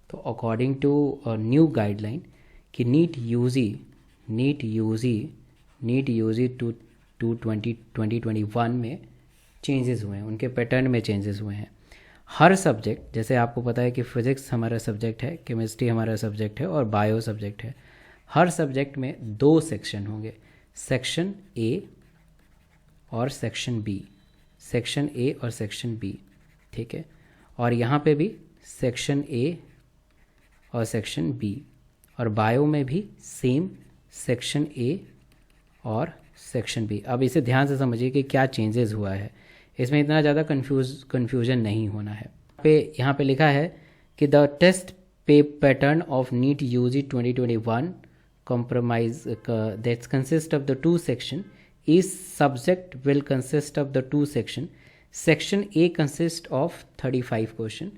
तो according to new guideline कि NEET UG to 2021 में चेंजेस हुए हैं, उनके पैटर्न में चेंजेस हुए हैं। हर सब्जेक्ट, जैसे आपको पता है कि फिज़िक्स हमारा सब्जेक्ट है, केमिस्ट्री हमारा सब्जेक्ट है और बायो सब्जेक्ट है। हर सब्जेक्ट में 2 सेक्शन होंगे, सेक्शन ए और सेक्शन बी, सेक्शन ए और सेक्शन बी, ठीक है। और यहाँ पे भी सेक्शन ए और सेक्शन बी, और बायो में भी सेम सेक्शन ए और सेक्शन बी। अब इसे ध्यान से समझिए कि क्या चेंजेस हुआ है, इसमें इतना ज़्यादा कन्फ्यूजन नहीं होना है। यहाँ पे लिखा है कि द टेस्ट पे pattern of NEET UG 2021 compromise that consist of the 2 section. Each subject will consist of the 2 section. Section A consist of 35 question,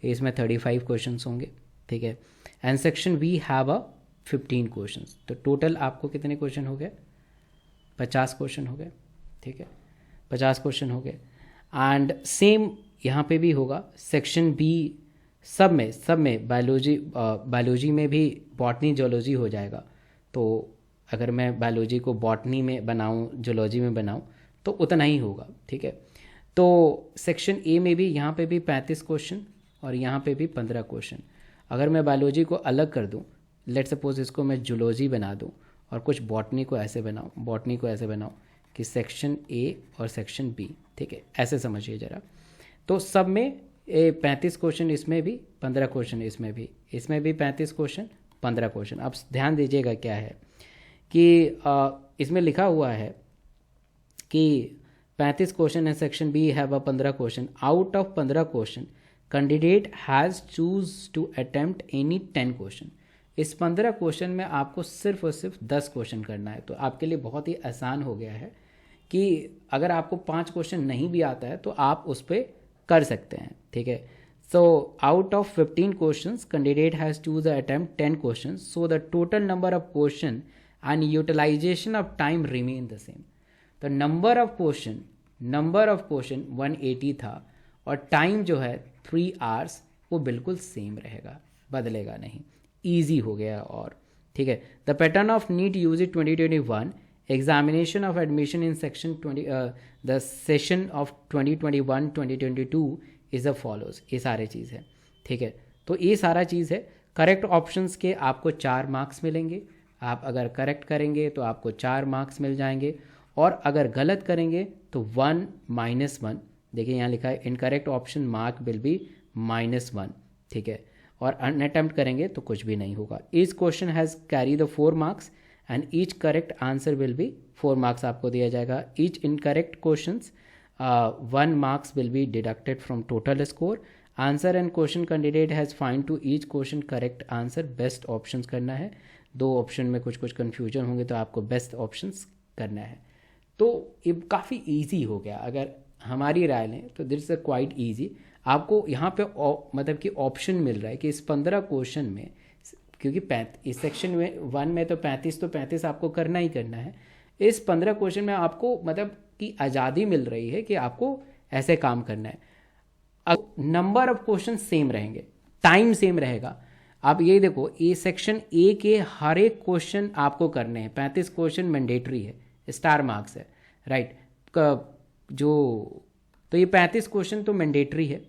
इसमें 35 questions होंगे, ठीक है। And section B have a 15 questions. तो total आपको कितने question हो गए? 50 question हो गए, ठीक है, 50 क्वेश्चन हो गए। एंड सेम यहाँ पे भी होगा, सेक्शन बी सब में बायोलॉजी में भी बॉटनी जोलॉजी हो जाएगा। तो अगर मैं बायोलॉजी को बॉटनी में बनाऊँ, जोलॉजी में बनाऊँ तो उतना ही होगा, ठीक है। तो सेक्शन ए में भी यहाँ पे भी 35 क्वेश्चन और यहाँ पे भी 15 क्वेश्चन। अगर मैं बायोलॉजी को अलग कर दूँ, लेट सपोज इसको मैं जूलॉजी बना दूँ और कुछ बॉटनी को ऐसे बनाऊँ कि सेक्शन ए और सेक्शन बी, ठीक है, ऐसे समझिए ज़रा। तो सब में 35 क्वेश्चन इसमें भी, 15 क्वेश्चन इसमें भी 35 क्वेश्चन 15 क्वेश्चन। अब ध्यान दीजिएगा क्या है कि इसमें लिखा हुआ है कि 35 क्वेश्चन है, section B have 15 question. Out of 15 question candidate has choose to attempt any 10 question. इस 15 क्वेश्चन में आपको सिर्फ और सिर्फ 10 क्वेश्चन करना है। तो आपके लिए बहुत ही आसान हो गया है कि अगर आपको 5 क्वेश्चन नहीं भी आता है तो आप उस पर कर सकते हैं, ठीक है। So out of 15 questions, candidate has choose to attempt 10 questions. So the total number of question and utilization of time remain the same. तो number of question 180 था और टाइम जो है 3 hours वो बिल्कुल सेम रहेगा, बदलेगा नहीं, ईजी हो गया और, ठीक है। The pattern of NEET UG 2021 examination of admission in section 20 the session of 2021-2022 is a follows. ये सारे चीज़ है, ठीक है। तो ये सारा चीज़ है। करेक्ट ऑप्शंस के आपको 4 मार्क्स मिलेंगे। आप अगर करेक्ट करेंगे तो आपको 4 मार्क्स मिल जाएंगे और अगर गलत करेंगे तो 1 -1। देखिए यहाँ लिखा है incorrect option mark will be -1, ठीक है। और अनअटेम्प्ट करेंगे तो कुछ भी नहीं होगा। Each question has carry the 4 marks and each correct answer will be 4 marks आपको दिया जाएगा। Each incorrect questions 1 marks will be deducted from total score. Answer and question candidate has find to each question correct answer, best options करना है। 2 option में कुछ confusion होंगे तो आपको बेस्ट ऑप्शंस करना है। तो ये काफ़ी इजी हो गया, अगर हमारी राय लें तो दिस इज क्वाइट इजी। आपको यहाँ पे मतलब कि ऑप्शन मिल रहा है कि इस 15 क्वेश्चन में, क्योंकि इस सेक्शन में 1 में तो 35 आपको करना ही करना है। इस 15 क्वेश्चन में आपको मतलब की आज़ादी मिल रही है कि आपको ऐसे काम करना है। अब नंबर ऑफ क्वेश्चन सेम रहेंगे, टाइम सेम रहेगा। आप ये देखो, ये सेक्शन ए के हर एक क्वेश्चन आपको करने हैं। 35 क्वेश्चन मैंडेटरी है, स्टार मार्क्स है, राइट। तो ये 35 क्वेश्चन तो मैंडेटरी है,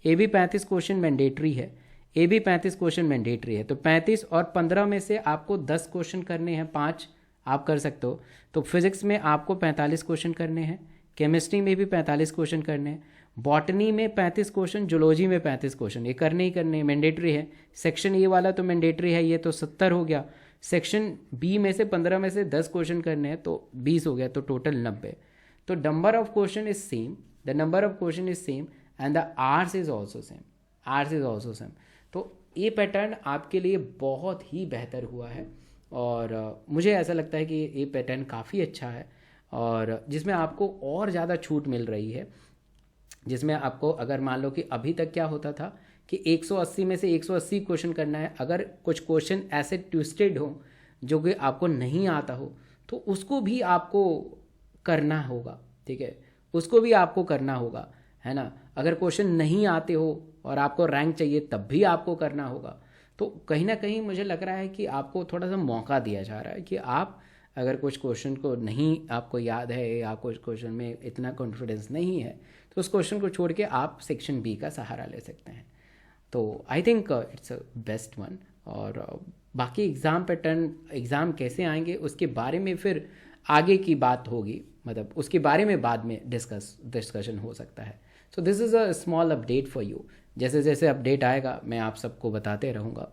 ये भी 35 क्वेश्चन मैंडेटरी है, ये भी 35 क्वेश्चन मैंडेटरी है। तो 35 और 15 में से आपको 10 क्वेश्चन करने हैं, 5 आप कर सकते हो। तो फिजिक्स में आपको 45 क्वेश्चन करने हैं, केमिस्ट्री में भी 45 क्वेश्चन करने हैं, बॉटनी में 35 क्वेश्चन, जूलॉजी में 35 क्वेश्चन, ये करने ही करने, मैंडेटरी है। सेक्शन ए वाला तो मैंडेटरी है, ये तो 70 हो गया। सेक्शन बी में से 15 में से 10 क्वेश्चन करने हैं तो 20 हो गया, तो टोटल 90। तो number of question is same, the number of question is same and the hours is also same. तो ये पैटर्न आपके लिए बहुत ही बेहतर हुआ है और मुझे ऐसा लगता है कि ये पैटर्न काफ़ी अच्छा है और जिसमें आपको और ज़्यादा छूट मिल रही है। जिसमें आपको, अगर मान लो कि अभी तक क्या होता था कि 180 में से 180 क्वेश्चन करना है, अगर कुछ क्वेश्चन ऐसे ट्विस्टेड हो जो कि आपको नहीं आता हो तो उसको भी आपको करना होगा, ठीक है, उसको भी आपको करना होगा, है ना। अगर क्वेश्चन नहीं आते हो और आपको रैंक चाहिए तब भी आपको करना होगा। तो कहीं ना कहीं मुझे लग रहा है कि आपको थोड़ा सा मौका दिया जा रहा है कि आप अगर कुछ क्वेश्चन को नहीं आपको याद है या कुछ क्वेश्चन में इतना कॉन्फिडेंस नहीं है, तो उस क्वेश्चन को छोड़ के आप सेक्शन बी का सहारा ले सकते हैं। तो I think it's a best one. और बाकी एग्ज़ाम पैटर्न, एग्ज़ाम कैसे आएंगे उसके बारे में फिर आगे की बात होगी, मतलब उसके बारे में बाद में डिस्कशन हो सकता है। So this is a small update for you. जैसे जैसे अपडेट आएगा मैं आप सबको बताते रहूँगा।